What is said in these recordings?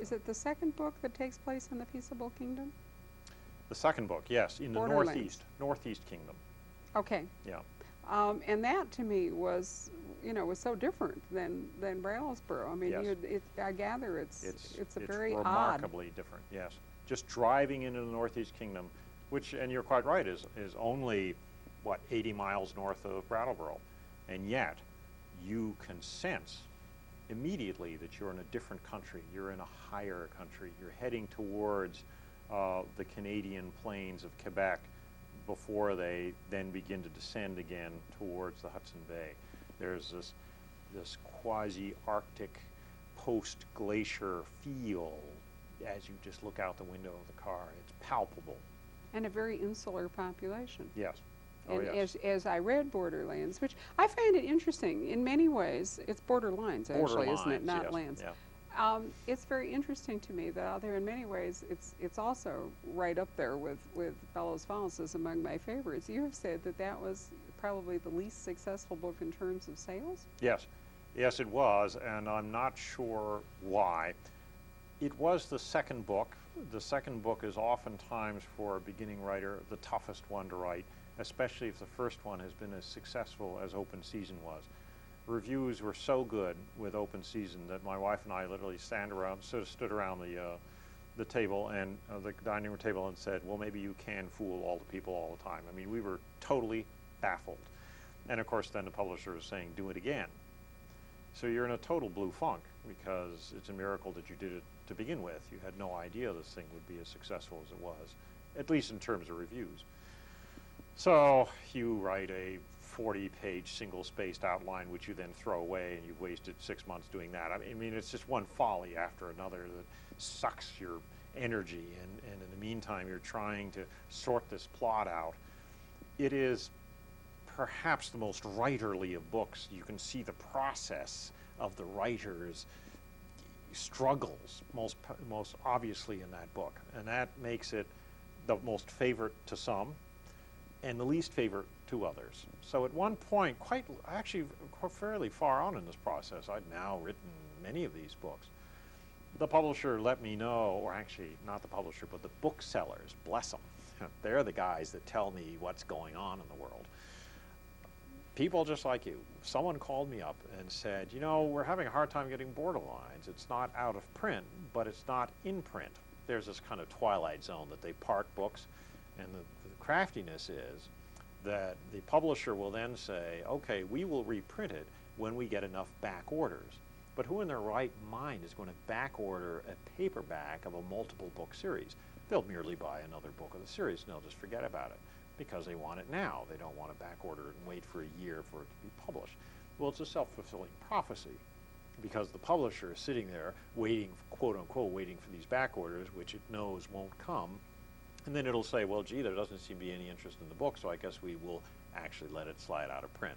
is it the second book that takes place in the Peaceable Kingdom? The second book, yes, in the Northeast Kingdom. Okay. Yeah. And that to me was, was so different than Brattlesboro. I mean, Yes. I gather it's a very remarkably different. Yes. Just driving into the Northeast Kingdom, which, and you're quite right, is only what, 80 miles north of Brattleboro, and yet you can sense immediately that you're in a different country. You're in a higher country. You're heading towards the Canadian plains of Quebec before they then begin to descend again towards the Hudson Bay. There's this quasi-Arctic post-glacier feel as you just look out the window of the car. It's palpable. And a very insular population. Yes. Oh, and yes. as I read Borderlands, which I find it interesting in many ways, it's borderlines actually, isn't it? Not yes. lands. Yeah. It's very interesting to me that out there in many ways it's also right up there with Bellows Falls as among my favorites. You have said that was probably the least successful book in terms of sales? Yes. Yes, it was, and I'm not sure why. It was the second book. The second book is oftentimes for a beginning writer the toughest one to write, especially if the first one has been as successful as Open Season was. Reviews were so good with Open Season that my wife and I literally stood around the table and the dining room table and said, well, maybe you can fool all the people all the time. I mean, we were totally baffled. And of course then the publisher was saying, do it again. So you're in a total blue funk because it's a miracle that you did it to begin with. You had no idea this thing would be as successful as it was, at least in terms of reviews. So you write a 40-page single-spaced outline, which you then throw away, and you've wasted 6 months doing that. I mean, it's just one folly after another that sucks your energy, and in the meantime, you're trying to sort this plot out. It is perhaps the most writerly of books. You can see the process of the writer's struggles most obviously in that book, and that makes it the most favorite to some and the least favorite to others. So at one point, actually fairly far on in this process, I'd now written many of these books. The publisher let me know, or actually not the publisher, but the booksellers, bless them. They're the guys that tell me what's going on in the world. People just like you. Someone called me up and said, we're having a hard time getting Borderlines. It's not out of print, but it's not in print. There's this kind of twilight zone that they park books, and the craftiness is that the publisher will then say, okay, we will reprint it when we get enough back orders. But who in their right mind is going to back order a paperback of a multiple book series? They'll merely buy another book of the series and they'll just forget about it because they want it now. They don't want to back order it and wait for a year for it to be published. Well, it's a self-fulfilling prophecy because the publisher is sitting there waiting, quote unquote, waiting for these back orders, which it knows won't come. And then it'll say, well, gee, there doesn't seem to be any interest in the book, so I guess we will actually let it slide out of print.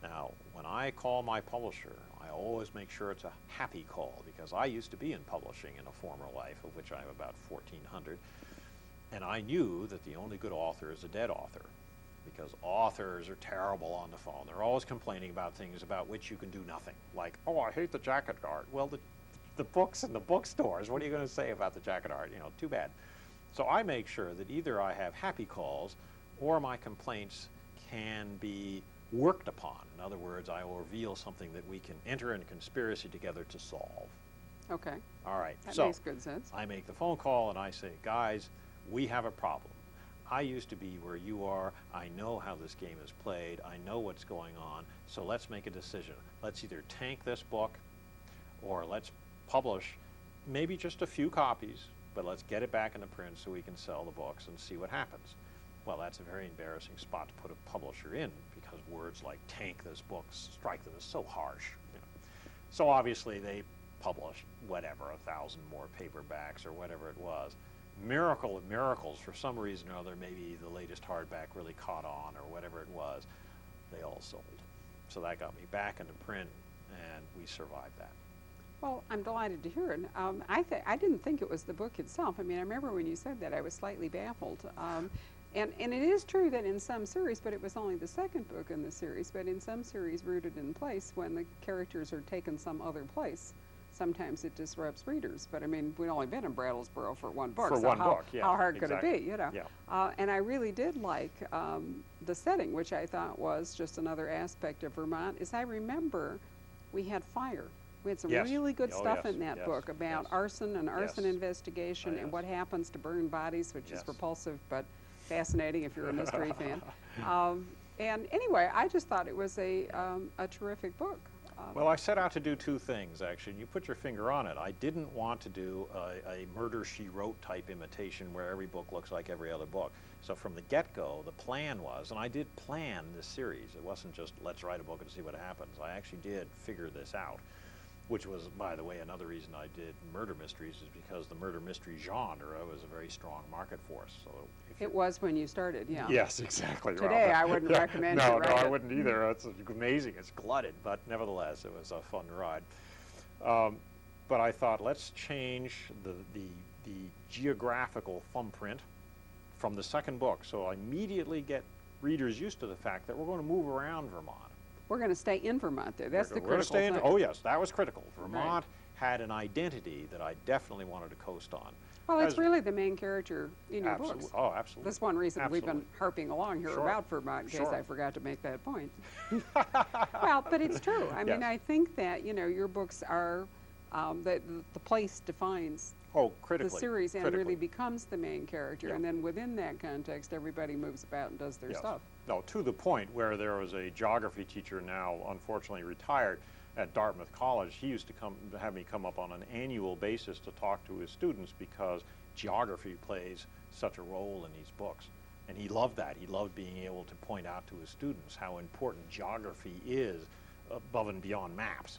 Now, when I call my publisher, I always make sure it's a happy call because I used to be in publishing in a former life, of which I have about 1,400, and I knew that the only good author is a dead author because authors are terrible on the phone. They're always complaining about things about which you can do nothing, like, oh, I hate the jacket art. Well, the books in the bookstores, what are you going to say about the jacket art? Too bad. So I make sure that either I have happy calls or my complaints can be worked upon. In other words, I will reveal something that we can enter in conspiracy together to solve. Okay. All right. That so makes good sense. I make the phone call and I say, guys, we have a problem. I used to be where you are. I know how this game is played. I know what's going on. So let's make a decision. Let's either tank this book or let's publish maybe just a few copies, but let's get it back into print so we can sell the books and see what happens. Well, that's a very embarrassing spot to put a publisher in because words like tank this book strike them as so harsh. So obviously they published whatever, 1,000 more paperbacks or whatever it was. Miracle of miracles, for some reason or other, maybe the latest hardback really caught on or whatever it was, they all sold. So that got me back into print and we survived that. Well, I'm delighted to hear it. I didn't think it was the book itself. I mean, I remember when you said that, I was slightly baffled. And it is true that in some series, but it was only the second book in the series, but in some series Rooted in Place, when the characters are taken some other place, sometimes it disrupts readers. But I mean, we'd only been in Brattlesboro for one book. For so one how, book, yeah, how hard could exactly. it be, you know? Yeah. And I really did like the setting, which I thought was just another aspect of Vermont. As I remember, we had fire. We had some Yes. really good Oh, stuff yes, in that yes, book about yes. arson and arson Yes. investigation and Yes. what happens to burned bodies, which Yes. is repulsive but fascinating if you're a mystery fan. And anyway, I just thought it was a terrific book. Well, I set out to do two things, actually, and you put your finger on it. I didn't want to do a Murder, She Wrote type imitation where every book looks like every other book. So from the get-go, the plan was, and I did plan this series. It wasn't just, let's write a book and see what happens. I actually did figure this out, which was, by the way, another reason I did murder mysteries is because the murder mystery genre was a very strong market force. So if It was when you started, yeah. Yes, exactly. Today, I wouldn't recommend no, you write No, I it. wouldn't either. It's amazing. It's glutted, but nevertheless, it was a fun ride. But I thought, let's change the geographical thumbprint from the second book, so I immediately get readers used to the fact that we're going to move around Vermont. We're going to stay in Vermont there. That's the We're going to critical stay in. thing. Oh yes, that was critical. Vermont had an identity that I definitely wanted to coast on. Well, it's As- really the main character in your Absolutely. books. Oh, absolutely. That's one reason we've been Absolutely. harping along here Sure. about Vermont, in case Sure. I forgot to make that point. Well, but it's true. I mean, Yes. I think that, you know, your books are, that the place defines Oh, the critically. series and critically. really becomes the main character. Yeah. And then within that context, everybody moves about and does their Yes. stuff. No, to the point where there was a geography teacher, now unfortunately retired, at Dartmouth College. He used to have me come up on an annual basis to talk to his students because geography plays such a role in these books. And he loved that. He loved being able to point out to his students how important geography is above and beyond maps.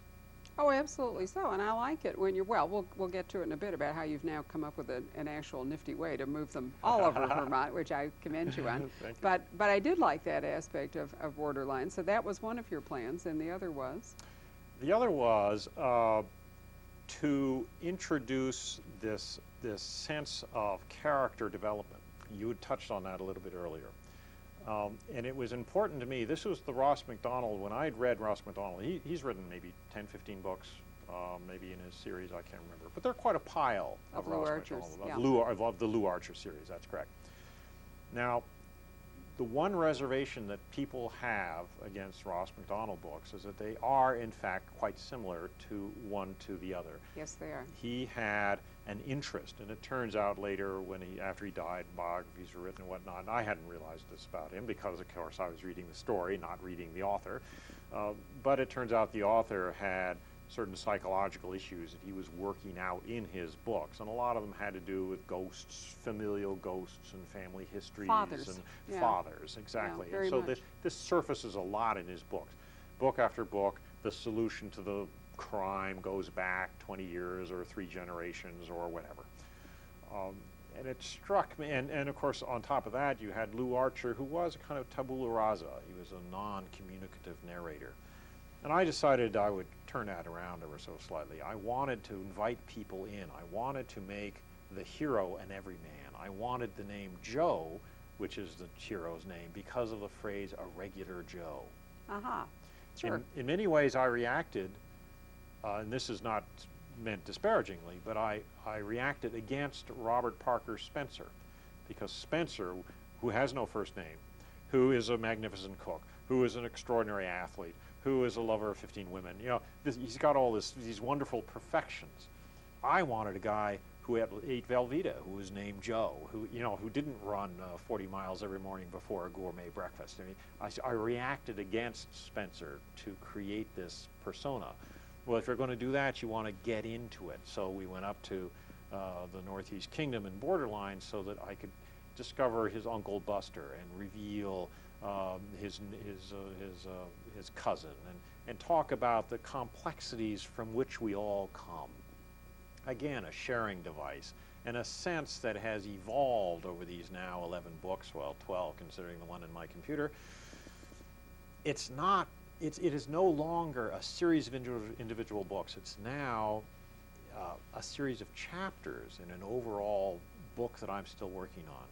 Oh, absolutely so, and I like it when you're, well, we'll get to it in a bit about how you've now come up with an actual nifty way to move them all over Vermont, which I commend you on. Thank you. But I did like that aspect of Borderline, so that was one of your plans, and the other was? The other was to introduce this sense of character development. You had touched on that a little bit earlier. And it was important to me. This was the Ross Macdonald, when I'd read Ross Macdonald, he's written maybe 10, 15 books, maybe in his series, I can't remember. But they're quite a pile Of of Lou Ross Archer's, Macdonald, yeah. of the Lou Archer series, that's correct. Now, the one reservation that people have against Ross Macdonald books is that they are, in fact, quite similar to one to the other. Yes, they are. He had an interest, and it turns out later when after he died, biographies were written and whatnot, and I hadn't realized this about him because, of course, I was reading the story, not reading the author. But it turns out the author had certain psychological issues that he was working out in his books, and a lot of them had to do with ghosts, familial ghosts, and family histories. Fathers, And yeah. fathers, exactly. very And so much. this surfaces a lot in his books. Book after book, the solution to the crime goes back 20 years or 3 generations or whatever. And it struck me, and of course on top of that you had Lou Archer, who was a kind of tabula rasa. He was a non-communicative narrator. And I decided I would turn that around ever so slightly. I wanted to invite people in. I wanted to make the hero an everyman. I wanted the name Joe, which is the hero's name, because of the phrase "a regular Joe." Aha, sure. In many ways I reacted, and this is not meant disparagingly, but I reacted against Robert Parker Spencer, because Spencer, who has no first name, who is a magnificent cook, who is an extraordinary athlete, who is a lover of 15 women, you know, he's got all these wonderful perfections. I wanted a guy who ate Velveeta, who was named Joe, who didn't run 40 miles every morning before a gourmet breakfast. I mean, I reacted against Spencer to create this persona. Well, if you're going to do that, you want to get into it. So we went up to the Northeast Kingdom and Borderline so that I could discover his Uncle Buster and reveal his cousin and talk about the complexities from which we all come. Again, a sharing device and a sense that has evolved over these now 11 books, well, 12 considering the one in my computer. It is no longer a series of individual books. It's now a series of chapters in an overall book that I'm still working on.